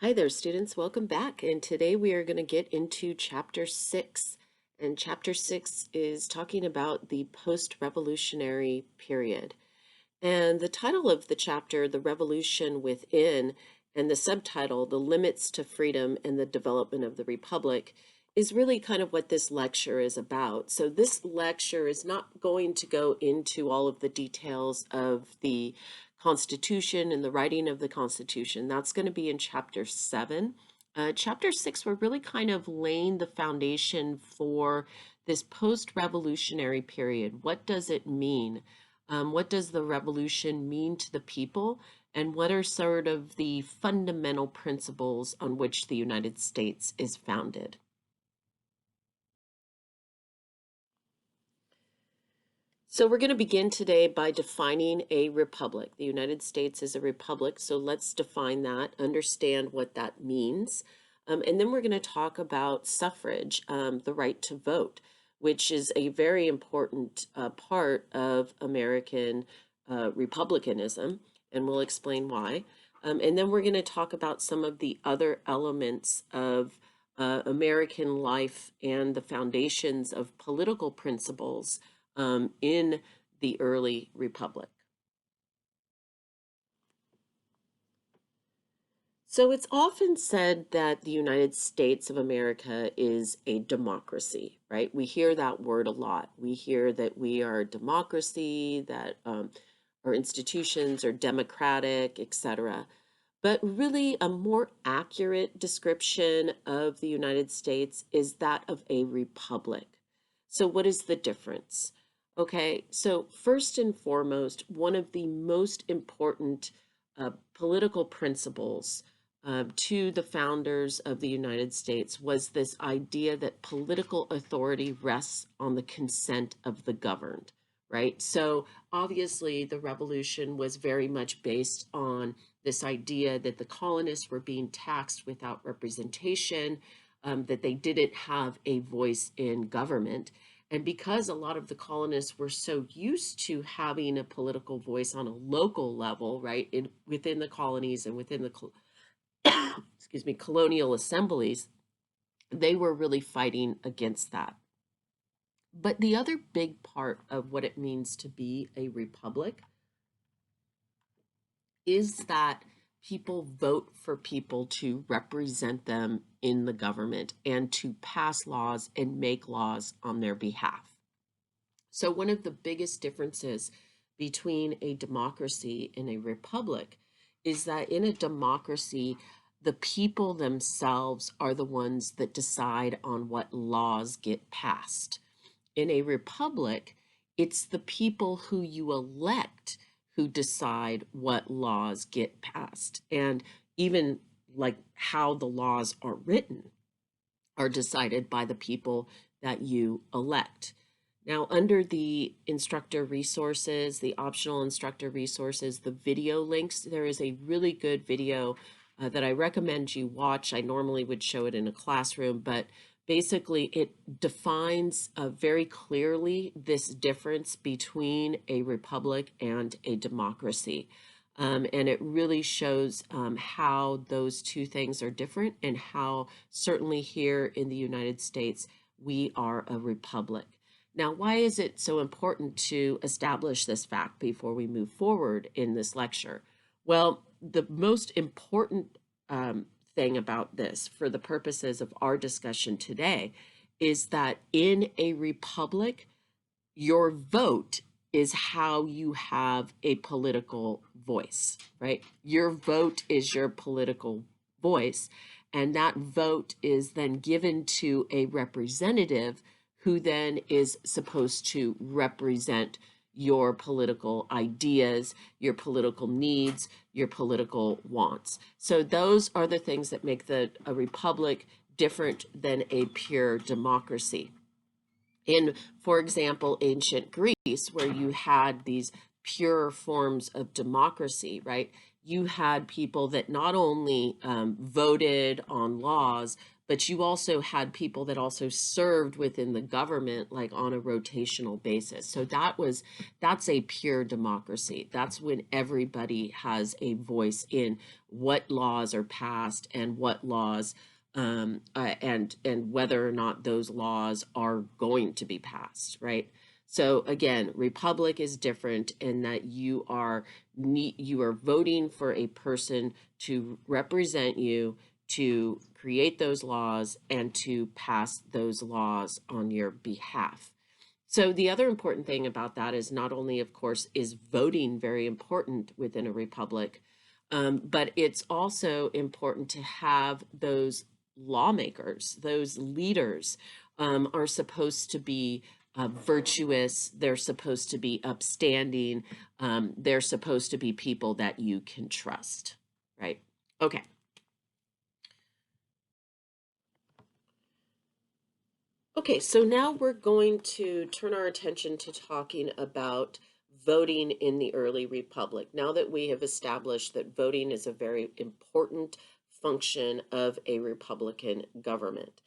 Hi there, students. Welcome back. And today we are going to get into Chapter 6. And Chapter 6 is talking about the post-revolutionary period. And the title of the chapter, The Revolution Within, and the subtitle, The Limits to Freedom and the Development of the Republic, is really kind of what this lecture is about. So this lecture is not going to go into all of the details of the Constitution and the writing of the Constitution. That's going to be in Chapter 7. Chapter 6, we're really kind of laying the foundation for this post-revolutionary period. What does it mean? What does the revolution mean to the people? And what are sort of the fundamental principles on which the United States is founded? So we're going to begin today by defining a republic. The United States is a republic, so let's define that, understand what that means. And then we're going to talk about suffrage, the right to vote, which is a very important part of American republicanism, and we'll explain why. And then we're going to talk about some of the other elements of American life and the foundations of political principles in the early republic. So it's often said that the United States of America is a democracy, right? We hear that word a lot. We hear that we are a democracy, that our institutions are democratic, etc. But really, a more accurate description of the United States is that of a republic. So what is the difference? Okay, so first and foremost, one of the most important political principles to the founders of the United States was this idea that political authority rests on the consent of the governed, right? So obviously, the revolution was very much based on this idea that the colonists were being taxed without representation, that they didn't have a voice in government. And because a lot of the colonists were so used to having a political voice on a local level, right, within the colonies and within the excuse me, colonial assemblies, they were really fighting against that. But the other big part of what it means to be a republic is that people vote for people to represent them in the government and to pass laws and make laws on their behalf. So one of the biggest differences between a democracy and a republic is that in a democracy, the people themselves are the ones that decide on what laws get passed. In a republic, it's the people who you elect who decide what laws get passed. And even like how the laws are written are decided by the people that you elect. Now, under the instructor resources, the optional instructor resources, the video links, there is a really good video that I recommend you watch. I normally would show it in a classroom, but basically it defines very clearly this difference between a republic and a democracy. And it really shows how those two things are different and how certainly here in the United States, we are a republic. Now, why is it so important to establish this fact before we move forward in this lecture? Well, the most important thing about this for the purposes of our discussion today is that in a republic, your vote is how you have a political voice, right? Your vote is your political voice, and that vote is then given to a representative who then is supposed to represent your political ideas, your political needs, your political wants. So those are the things that make a republic different than a pure democracy. In, for example, ancient Greece, where you had these pure forms of democracy, right? You had people that not only voted on laws, but you also had people that also served within the government, like on a rotational basis. So that's a pure democracy. That's when everybody has a voice in what laws are passed and what laws and whether or not those laws are going to be passed, right? So again, republic is different in that you are voting for a person to represent you, to create those laws, and to pass those laws on your behalf. So the other important thing about that is not only, of course, is voting very important within a republic, but it's also important to have those lawmakers, those leaders are supposed to be virtuous. They're supposed to be upstanding. They're supposed to be people that you can trust, right? Okay. Okay, so now we're going to turn our attention to talking about voting in the early republic. Now that we have established that voting is a very important function of a republican government.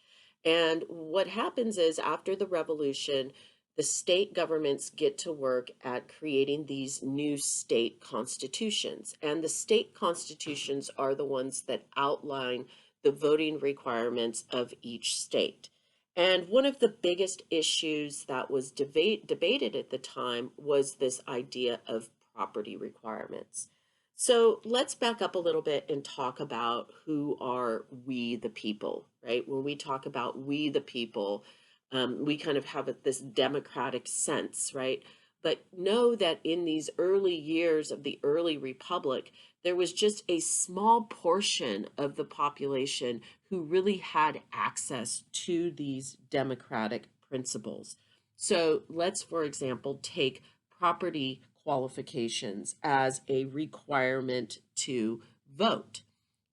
And what happens is after the revolution, the state governments get to work at creating these new state constitutions. And the state constitutions are the ones that outline the voting requirements of each state. And one of the biggest issues that was debated at the time was this idea of property requirements. So let's back up a little bit and talk about who are we the people, right? When we talk about we the people, we kind of have this democratic sense, right? But know that in these early years of the early republic, there was just a small portion of the population who really had access to these democratic principles. So let's, for example, take property qualifications as a requirement to vote.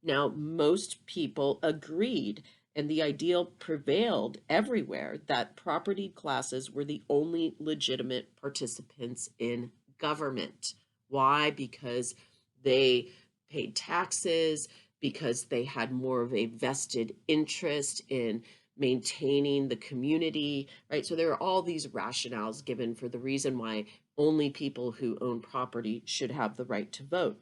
Now, most people agreed, and the ideal prevailed everywhere, that property classes were the only legitimate participants in government. Why? Because they paid taxes, because they had more of a vested interest in maintaining the community, right? So there are all these rationales given for the reason why only people who own property should have the right to vote.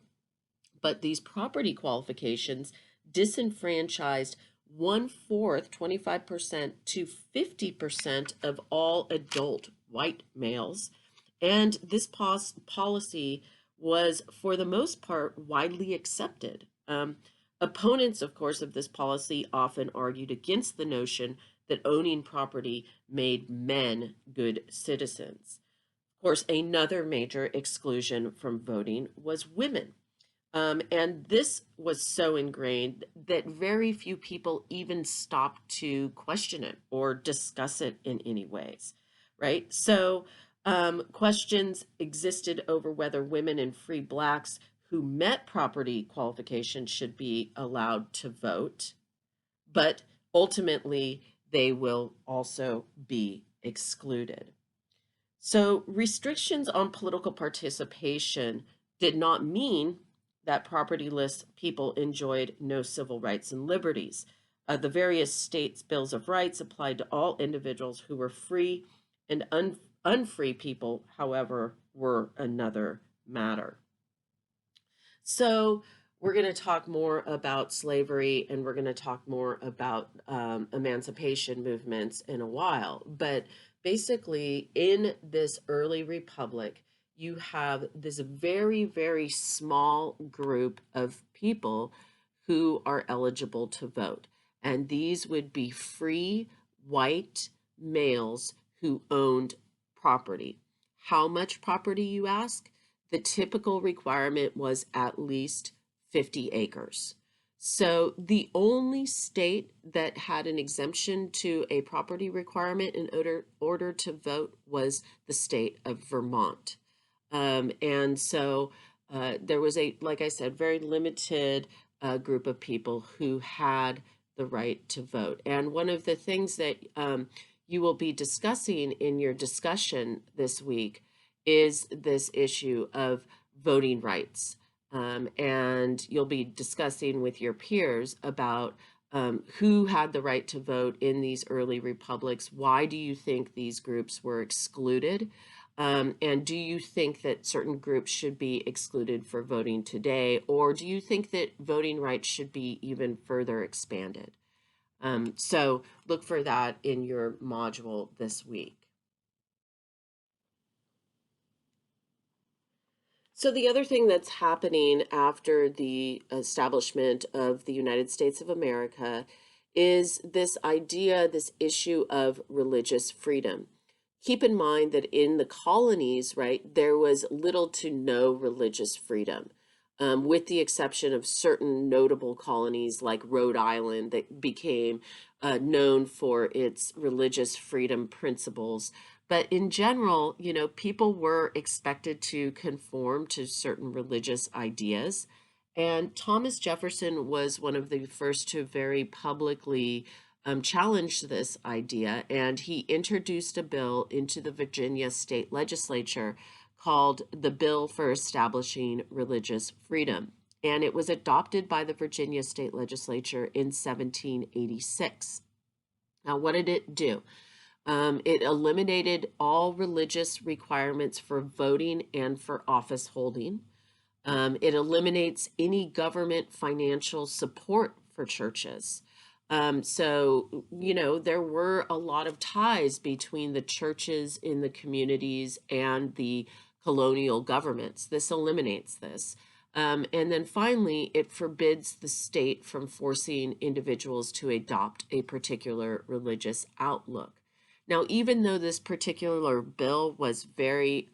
But these property qualifications disenfranchised 1/4, 25% to 50% of all adult white males. And this policy was, for the most part, widely accepted. Opponents, of course, of this policy often argued against the notion that owning property made men good citizens. Of course, another major exclusion from voting was women. And this was so ingrained that very few people even stopped to question it or discuss it in any ways, right? So questions existed over whether women and free blacks who met property qualifications should be allowed to vote, but ultimately they will also be excluded. So restrictions on political participation did not mean that propertyless people enjoyed no civil rights and liberties. The various states' bills of rights applied to all individuals who were free, and unfree people, however, were another matter. So we're going to talk more about slavery, and we're going to talk more about emancipation movements in a while. But basically, in this early republic, you have this very, very small group of people who are eligible to vote. And these would be free white males who owned property. How much property, you ask? The typical requirement was at least 50 acres. So the only state that had an exemption to a property requirement in order to vote was the state of Vermont. And so there was like I said, very limited group of people who had the right to vote. And one of the things that you will be discussing in your discussion this week is this issue of voting rights. And you'll be discussing with your peers about who had the right to vote in these early republics? Why do you think these groups were excluded? And do you think that certain groups should be excluded for voting today? Or do you think that voting rights should be even further expanded? So look for that in your module this week. So the other thing that's happening after the establishment of the United States of America is this idea, this issue of religious freedom. Keep in mind that in the colonies, right, there was little to no religious freedom, with the exception of certain notable colonies like Rhode Island that became known for its religious freedom principles. But in general, you know, people were expected to conform to certain religious ideas. And Thomas Jefferson was one of the first to very publicly challenge this idea. And he introduced a bill into the Virginia state legislature called the Bill for Establishing Religious Freedom. And it was adopted by the Virginia state legislature in 1786. Now, what did it do? It eliminated all religious requirements for voting and for office holding. It eliminates any government financial support for churches. So, you know, there were a lot of ties between the churches in the communities and the colonial governments. This eliminates this. And then finally, it forbids the state from forcing individuals to adopt a particular religious outlook. Now, even though this particular bill was very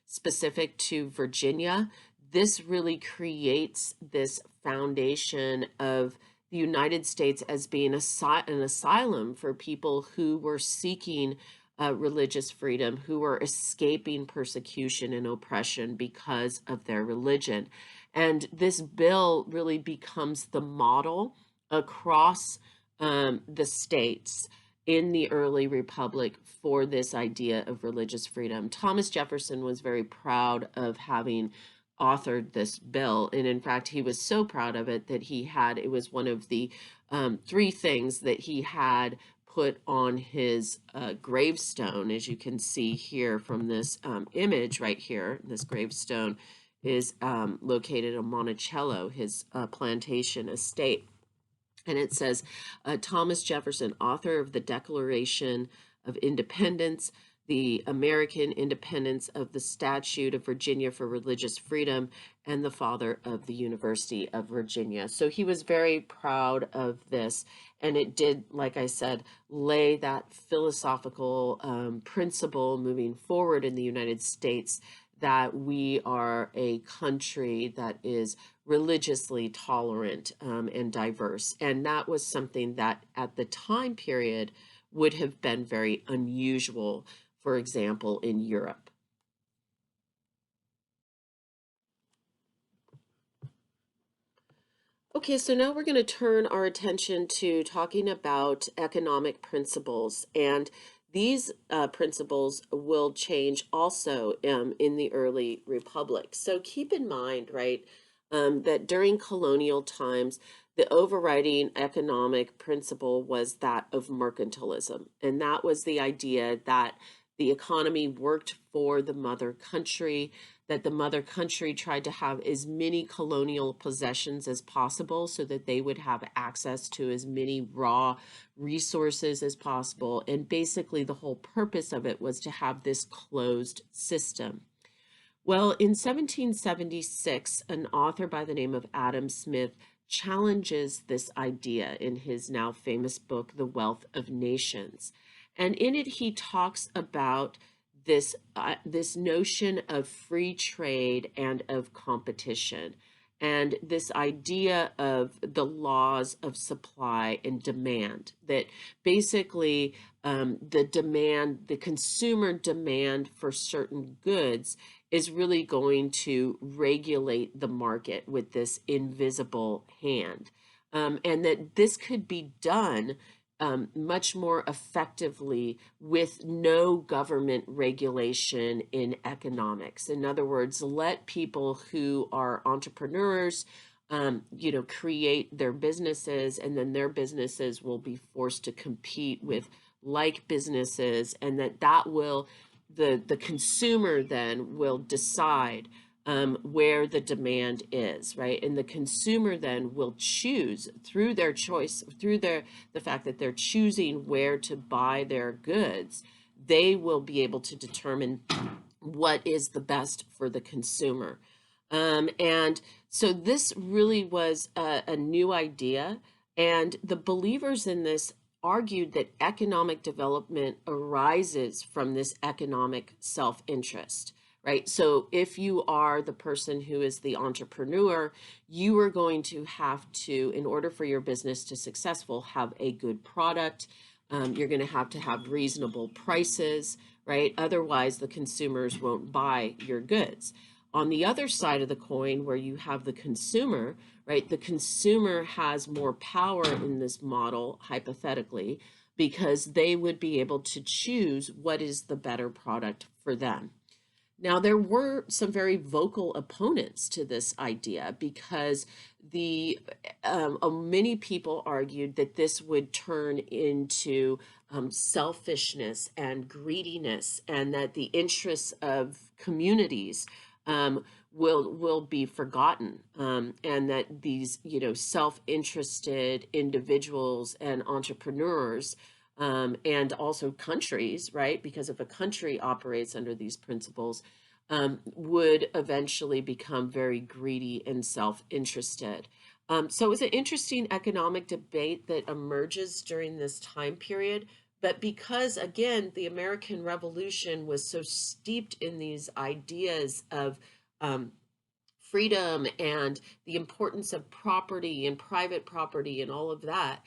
specific to Virginia, this really creates this foundation of the United States as being an asylum for people who were seeking religious freedom, who were escaping persecution and oppression because of their religion. And this bill really becomes the model across the states in the early republic for this idea of religious freedom. Thomas Jefferson was very proud of having authored this bill. And in fact, he was so proud of it that it was one of the three things that he had put on his gravestone. As you can see here from this image right here, this gravestone is located in Monticello, his plantation estate. And it says, Thomas Jefferson, author of the Declaration of Independence, the American independence of the Statute of Virginia for Religious Freedom, and the father of the University of Virginia. So he was very proud of this. And it did, like I said, lay that philosophical principle moving forward in the United States that we are a country that is religiously tolerant and diverse. And that was something that at the time period would have been very unusual, for example, in Europe. Okay, so now we're going to turn our attention to talking about economic principles. And these principles will change also in the early republic. So keep in mind, right, that during colonial times, the overriding economic principle was that of mercantilism. And that was the idea that the economy worked for the mother country, that the mother country tried to have as many colonial possessions as possible so that they would have access to as many raw resources as possible. And basically, the whole purpose of it was to have this closed system. Well, in 1776, an author by the name of Adam Smith challenges this idea in his now famous book, The Wealth of Nations. And in it, he talks about this notion of free trade and of competition, and this idea of the laws of supply and demand, that basically the consumer demand for certain goods is really going to regulate the market with this invisible hand, and that this could be done much more effectively with no government regulation in economics. In other words, let people who are entrepreneurs, create their businesses, and then their businesses will be forced to compete with like businesses, and that will the consumer then will decide where the demand is, right? And the consumer then will choose through their choice, through the fact that they're choosing where to buy their goods, they will be able to determine what is the best for the consumer. And so this really was a new idea, and the believers in this argued that economic development arises from this economic self-interest, right? So if you are the person who is the entrepreneur, you are going to have to, in order for your business to successful, have a good product. You're going to have reasonable prices, right? Otherwise, the consumers won't buy your goods. On the other side of the coin, where you have the consumer, right? The consumer has more power in this model, hypothetically, because they would be able to choose what is the better product for them. Now, there were some very vocal opponents to this idea because many people argued that this would turn into selfishness and greediness, and that the interests of communities will be forgotten, and that these self-interested individuals and entrepreneurs, and also countries, right? Because if a country operates under these principles, would eventually become very greedy and self-interested. So it's an interesting economic debate that emerges during this time period. But because, again, the American Revolution was so steeped in these ideas of freedom and the importance of property and private property and all of that,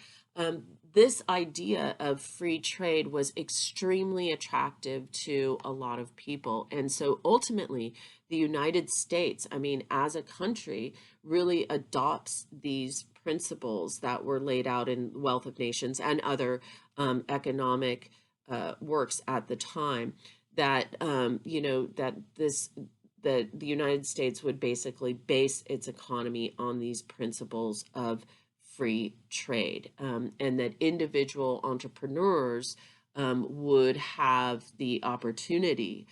this idea of free trade was extremely attractive to a lot of people. And so ultimately, the United States, I mean, as a country, really adopts these principles that were laid out in Wealth of Nations and other economic works at the time, that that the United States would basically base its economy on these principles of free trade, and that individual entrepreneurs would have the opportunity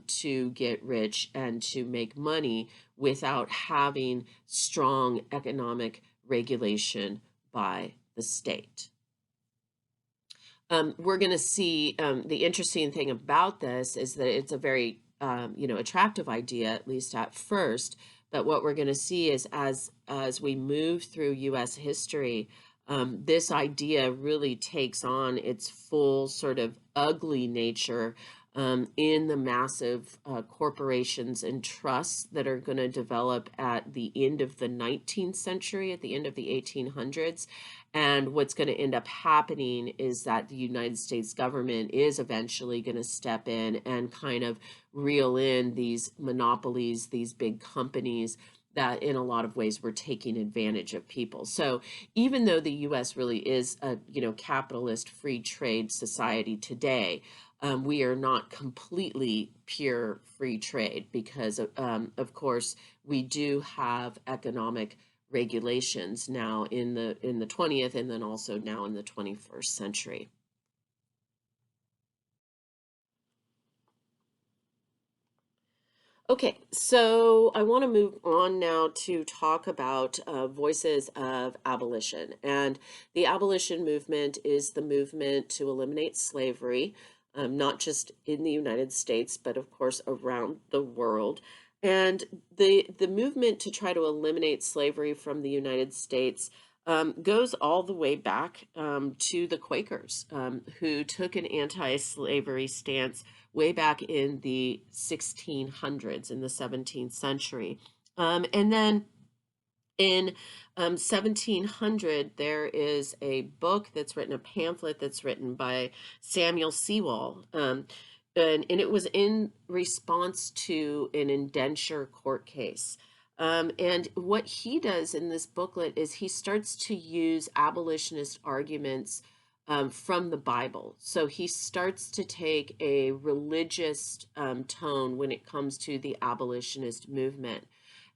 to get rich and to make money without having strong economic regulation by the state. We're going to see the interesting thing about this is that it's a very attractive idea, at least at first. But what we're going to see is as we move through U.S. history, this idea really takes on its full sort of ugly nature in the massive corporations and trusts that are going to develop at the end of the 19th century, at the end of the 1800s. And what's going to end up happening is that the United States government is eventually going to step in and kind of reel in these monopolies, these big companies that in a lot of ways were taking advantage of people. So even though the U.S. really is a capitalist free trade society today, we are not completely pure free trade because of course we do have economic regulations now in the 20th and then also now in the 21st century. Okay, so I want to move on now to talk about voices of abolition. And the abolition movement is the movement to eliminate slavery, not just in the United States, but of course around the world. And the movement to try to eliminate slavery from the United States goes all the way back to the Quakers, who took an anti-slavery stance way back in the 1600s, in the 17th century. And then in 1700, there is a book that's written, a pamphlet that's written by Samuel Sewall. And it was in response to an indenture court case. And what he does in this booklet is he starts to use abolitionist arguments from the Bible. So he starts to take a religious tone when it comes to the abolitionist movement.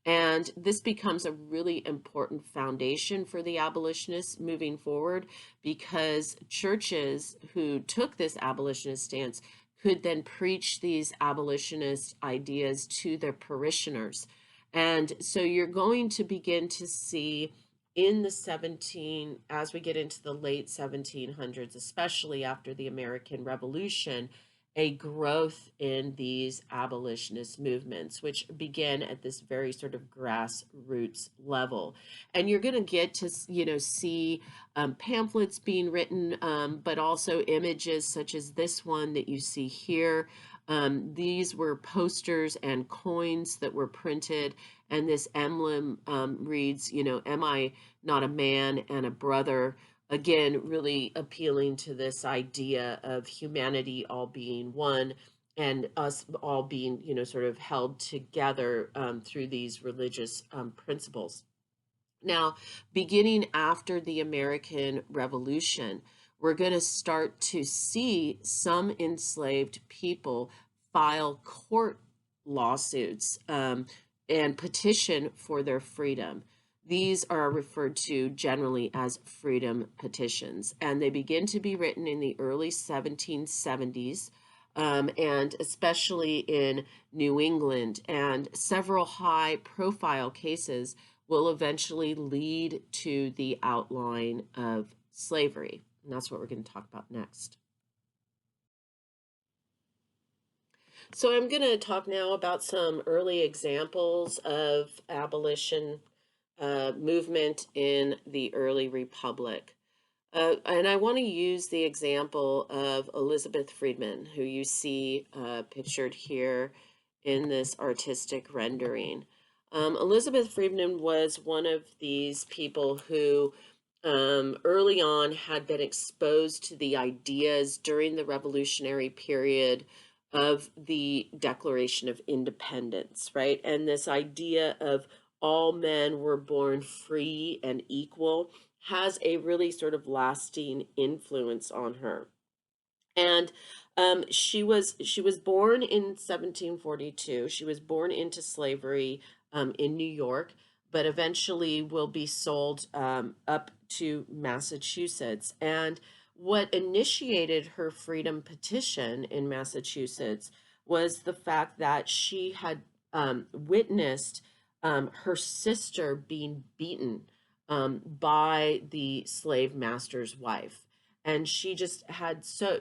And this becomes a really important foundation for the abolitionists moving forward, because churches who took this abolitionist stance could then preach these abolitionist ideas to their parishioners. And so you're going to begin to see in the as we get into the late 1700s, especially after the American Revolution, a growth in these abolitionist movements, which begin at this very sort of grassroots level. And you're going to get to, see pamphlets being written, but also images such as this one that you see here. These were posters and coins that were printed, and this emblem reads, am I not a man and a brother? Again, really appealing to this idea of humanity all being one, and us all being, sort of held together through these religious principles. Now, beginning after the American Revolution, we're going to start to see some enslaved people file court lawsuits and petition for their freedom. These are referred to generally as freedom petitions, and they begin to be written in the early 1770s, and especially in New England. And several high-profile cases will eventually lead to the outline of slavery. And that's what we're going to talk about next. So I'm going to talk now about some early examples of abolition movement in the early republic. And I want to use the example of Elizabeth Freedman, who you see pictured here in this artistic rendering. Elizabeth Freedman was one of these people who early on had been exposed to the ideas during the Revolutionary period of the Declaration of Independence, right? And this idea of all men were born free and equal has a really sort of lasting influence on her. And she was born in 1742. She was born into slavery in New York, but eventually will be sold up to Massachusetts. And what initiated her freedom petition in Massachusetts was the fact that she had witnessed her sister being beaten by the slave master's wife. And she just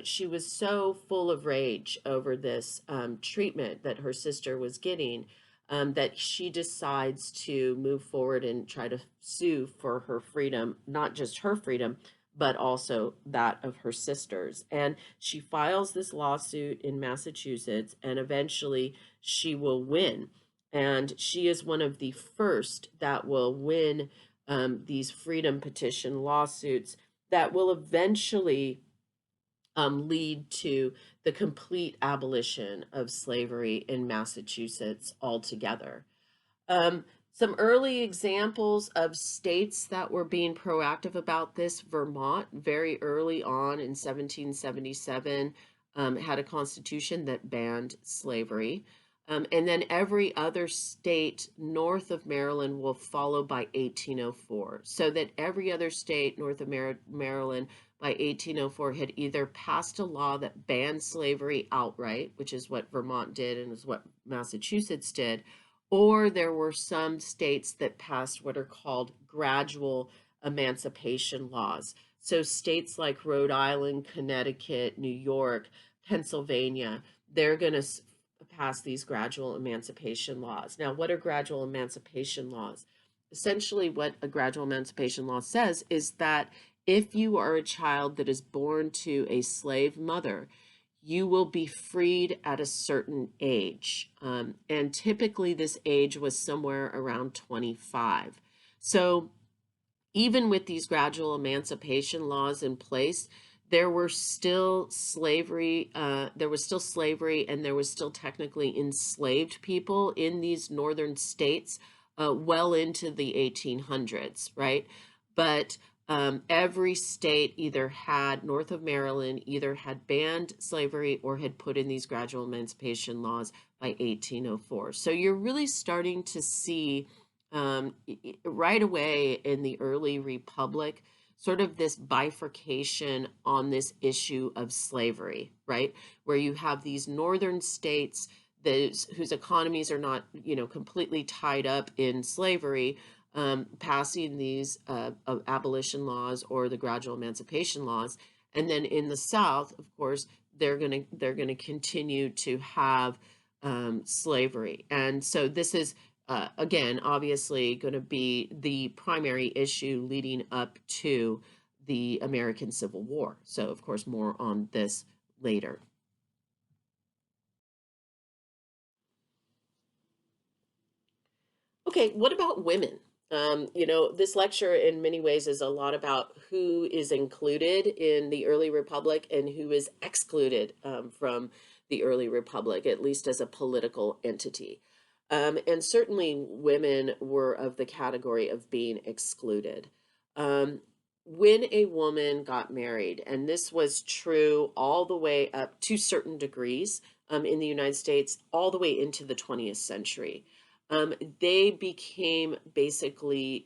she was so full of rage over this treatment that her sister was getting, that she decides to move forward and try to sue for her freedom, not just her freedom, but also that of her sisters. And she files this lawsuit in Massachusetts, and eventually she will win. And she is one of the first that will win these freedom petition lawsuits that will eventually lead to the complete abolition of slavery in Massachusetts altogether. Some early examples of states that were being proactive about this: Vermont, very early on in 1777, had a constitution that banned slavery. And then every other state north of Maryland will follow by 1804. So that every other state north of Maryland by 1804 had either passed a law that banned slavery outright, which is what Vermont did and is what Massachusetts did, or there were some states that passed what are called gradual emancipation laws. So states like Rhode Island, Connecticut, New York, Pennsylvania, they're going to pass these gradual emancipation laws. Now, what are gradual emancipation laws? Essentially, what a gradual emancipation law says is that if you are a child that is born to a slave mother, you will be freed at a certain age. And typically this age was somewhere around 25. So even with these gradual emancipation laws in place, there were still slavery, and there was still technically enslaved people in these northern states well into the 1800s, right? But Every state either had, north of Maryland, either had banned slavery or had put in these gradual emancipation laws by 1804. So you're really starting to see right away in the early republic sort of this bifurcation on this issue of slavery, right? Where you have these northern states whose economies are not, completely tied up in slavery, passing these abolition laws or the gradual emancipation laws, and then in the South, of course, they're gonna continue to have slavery, and so this is again obviously going to be the primary issue leading up to the American Civil War. So, of course, more on this later. Okay, what about women? This lecture in many ways is a lot about who is included in the early republic and who is excluded from the early republic, at least as a political entity. And certainly women were of the category of being excluded. Um, when a woman got married, and this was true all the way up to certain degrees in the United States, all the way into the 20th century, they became basically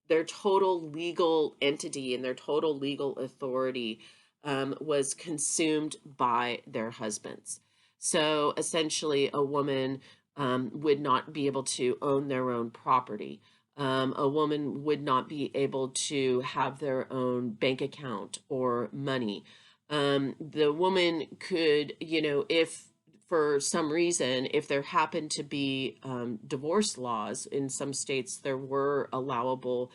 their total legal entity and their total legal authority was consumed by their husbands. So essentially, a woman would not be able to own their own property. A woman would not be able to have their own bank account or money. The woman could, if for some reason, if there happened to be divorce laws in some states, there were allowable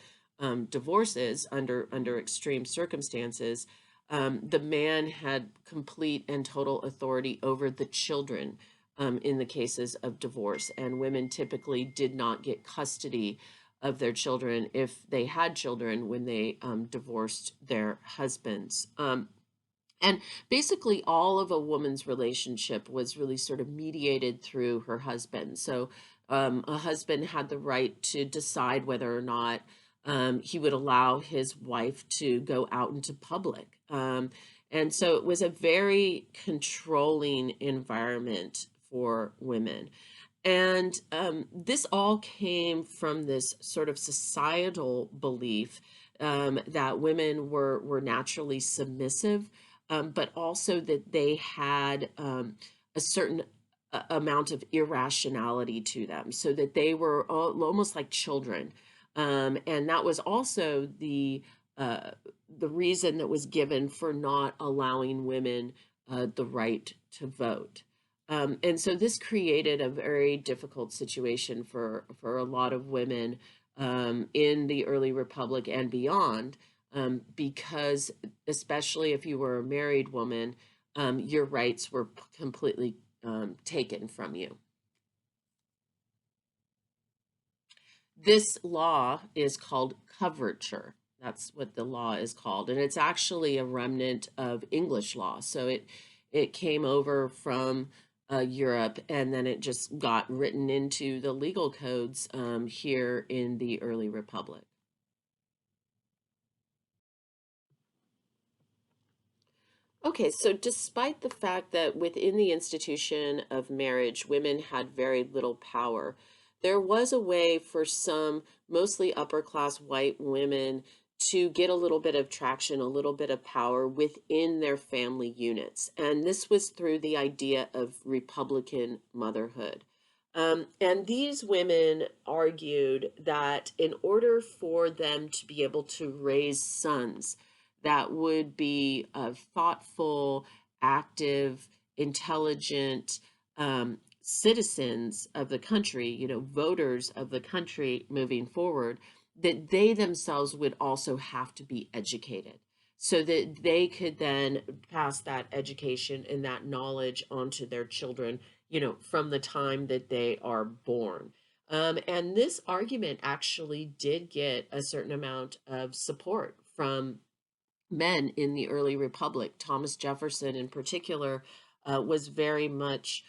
divorces under extreme circumstances. The man had complete and total authority over the children in the cases of divorce, and women typically did not get custody of their children if they had children when they divorced their husbands. And basically, all of a woman's relationship was really sort of mediated through her husband. So, a husband had the right to decide whether or not he would allow his wife to go out into public. And so it was a very controlling environment for women. And this all came from this sort of societal belief that women were naturally submissive, but also that they had a certain amount of irrationality to them, so that they were almost like children. And that was also the reason that was given for not allowing women the right to vote. And so this created a very difficult situation for a lot of women in the early republic and beyond, because especially if you were a married woman, your rights were completely taken from you. This law is called coverture. That's what the law is called, and it's actually a remnant of English law. So it came over from Europe, and then it just got written into the legal codes here in the early republic. Okay, so despite the fact that within the institution of marriage, women had very little power, there was a way for some mostly upper class white women to get a little bit of traction, a little bit of power within their family units. And this was through the idea of Republican motherhood. And these women argued that in order for them to be able to raise sons, that would be thoughtful, active, intelligent citizens of the country, voters of the country moving forward, that they themselves would also have to be educated so that they could then pass that education and that knowledge onto their children, from the time that they are born. And this argument actually did get a certain amount of support from men in the early republic. Thomas Jefferson, in particular, was very much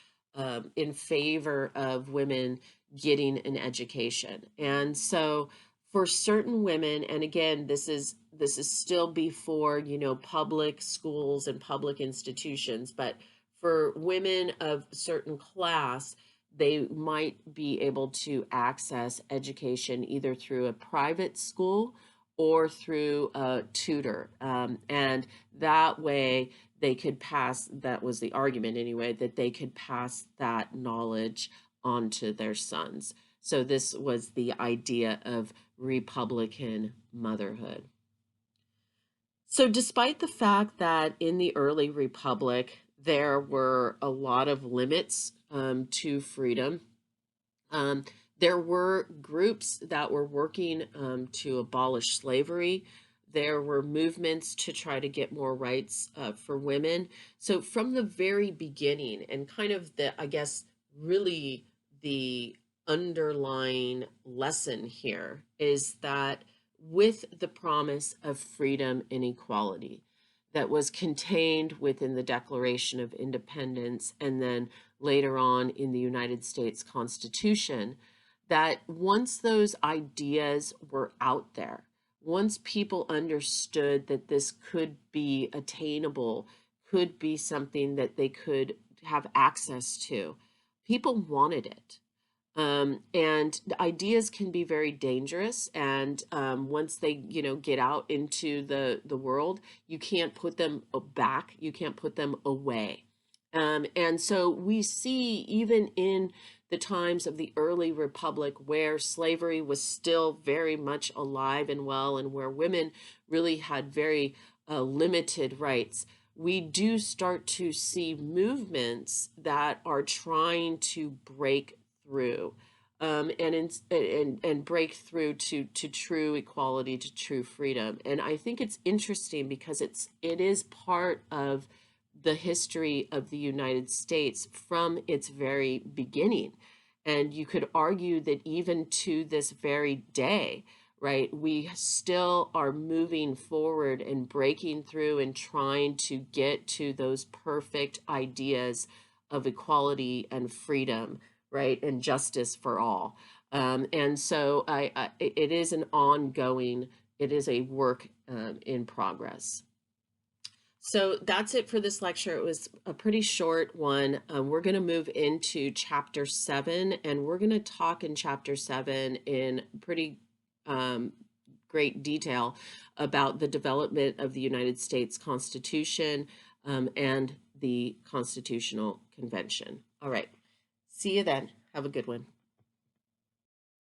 in favor of women getting an education. And so for certain women, and again, this is still before, public schools and public institutions, but for women of certain class, they might be able to access education either through a private school or through a tutor. And that way they could pass, that was the argument anyway, that they could pass that knowledge on to their sons. So this was the idea of Republican motherhood. So, despite the fact that in the early republic there were a lot of limits to freedom, um, there were groups that were working to abolish slavery. There were movements to try to get more rights for women. So, from the very beginning, and kind of I guess, really the underlying lesson here is that with the promise of freedom and equality that was contained within the Declaration of Independence and then later on in the United States Constitution, that once those ideas were out there, once people understood that this could be attainable, could be something that they could have access to, people wanted it. And the ideas can be very dangerous. And once they, get out into the world, you can't put them back. You can't put them away. And so we see even in the times of the early republic where slavery was still very much alive and well, and where women really had very limited rights, we do start to see movements that are trying to break through and break through to true equality, to true freedom. And I think it's interesting because it is part of the history of the United States from its very beginning. And you could argue that even to this very day, right, we still are moving forward and breaking through and trying to get to those perfect ideas of equality and freedom, right, and justice for all. And so it is an ongoing, it is a work in progress. So that's it for this lecture. It was a pretty short one. We're going to move into chapter 7, and we're going to talk in chapter 7 in pretty great detail about the development of the United States Constitution and the Constitutional Convention. All right. See you then. Have a good one.